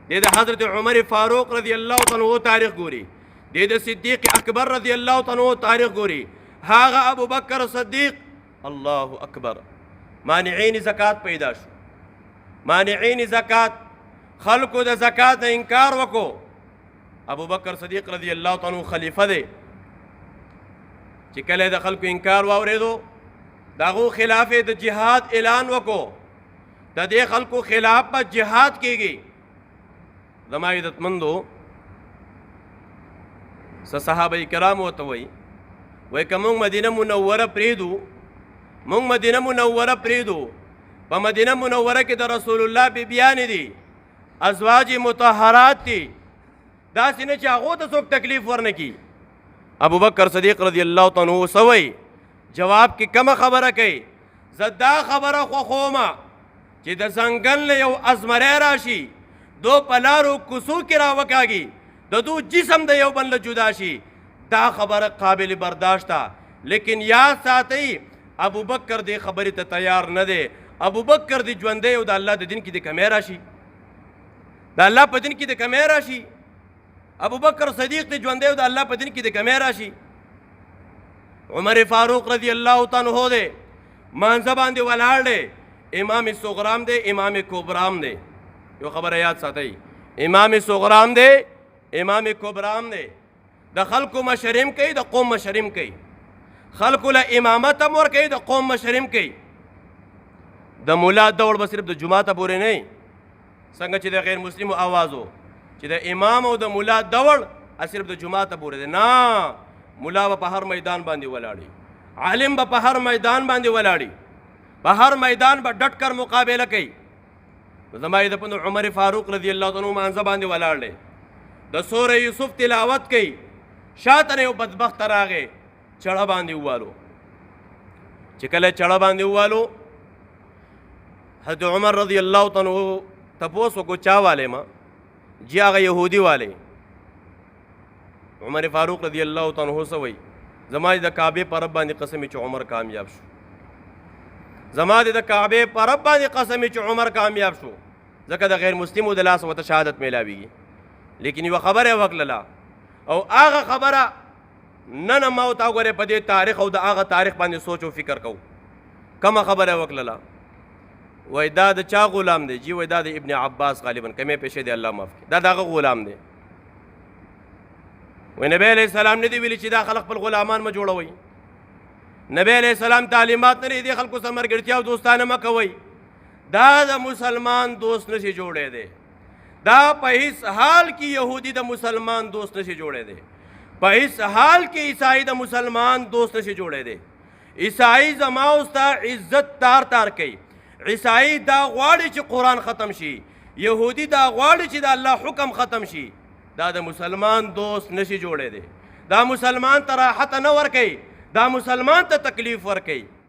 د حضرت عمر فاروق رضی الله تعالی عنہ تاریخ ګوري د صدیق اکبر رضی الله تعالی عنہ تاریخ ګوري هغه ابو بکر صدیق الله اکبر مانعین زکات پیدا شو مانعین زکات خلکو د زکات نه انکار وکړو ابو بکر صدیق رضی الله تعالی عنہ خلیفہ دی چې کله د خلکو انکار واورېدو د هغو خلاف د جهاد اعلان وکړو د دې خلکو خلاف به جهاد کېږي زما عزتمندو صحابه کرام ورته وایي که موږ مدینه منوره پرېږدو موږ مدینه منوره پرېږدو په مدینه منوره کې د رسول الله بیبیانې دي ازواج مطهرات دي داسې نه چې هغو ته څوک تکلیف ورنه کړي ابو بکر صدیق رضی الله تعالی عنہ سوی جواب کې کومه خبره کوي زه دا خبره خوښومه چې د ځنګل نه یو ازمری راشي دو په لارو کوڅو کې راوکاږي د دو جسم د یو بل نه جدا شي دا خبره قابل برداشت ده لیکن یاد ساتئ ابو بکر دې خبرې ته تیار نه دی ابو بکر دې ژوندی او د الله د دین کې د کمی راشي د الله په دین کې د کمی راشي ابو بکر صدیق دې ژوندی او د الله په دین کې د کمی راشي عمر فاروق رضی الله تعالی عنہ دی مانځه باندې ولاړ دی امام صغرام دی امام کبرام دی یو خبره یاد ساتئ امام صغرام دی امام کبرام دی د خلکو مشریم کوي د قوم مشریم کوي خلکو له امامت هم ورکوي د قوم مشریم کوي د مولا دور به صرف د جماعته پورې نه څنګه چې د غیر مسلمو آواز و چې د امام او د مولا دور صرف د جماعته پورې دی نه مولا به په هر میدان باندې ولاړي عالم به په هر میدان باندې ولاړي په هر میدان به ډټ کر مقابله کوي زما د عمر فاروق رضی الله تعالی عنہ مانځه باندې ولاړ دی د سوره یوسف تلاوت کوي شاته یو بدبخت راغی چړه باندې ووالو چې کله چړه باندې ووالو حضرت عمر رضی الله تعالی عنہ تپوس وکړو چا والے ما جی هغه یهودي والے عمر فاروق رضی الله تعالی عنہ سوی زما د کعبه پر رب باندې قسم چې عمر کامیاب شو زما د کعبه پر رب باندې قسم چې عمر کامیاب شو ځکه د غیر مسلمو د لاس وته شهادت میلاویږي لیکن یو خبره وکړله او هغه خبره نن ما ته وګوره په دې تاریخ او د هغه تاریخ باندې سوچ او فکر کوو کومه خبره وکړله وای دا د چا غلام دی جی وای دا د ابن عباس غالبا کمې پیښې دی الله معاف کړي دا دغه غلام دی وای نبی علیہ السلام نه دی ویلي چې دا خلق خپل غلامان ما جوړوي نبی علیہ السلام تعلیمات نه دی خلکو سره مرګرتیا او دوستانه مه کوئ دا د مسلمان دوست نشي جوړی دی دا په هیڅ حال کې یهودي د مسلمان دوست نشي جوړی دی په هیڅ حال کې عیسائی د مسلمان دوست نشي جوړی دی عیسائی زما اوستا عزت تار تار کوي عیسائی دا غواړي چې قرآن ختم شي یهودي دا غواړي چې د الله حکم ختم شي دا د مسلمان دوست نشي جوړی دی دا مسلمان ته راحت نه ورکوي دا مسلمان ته تکلیف ورکوي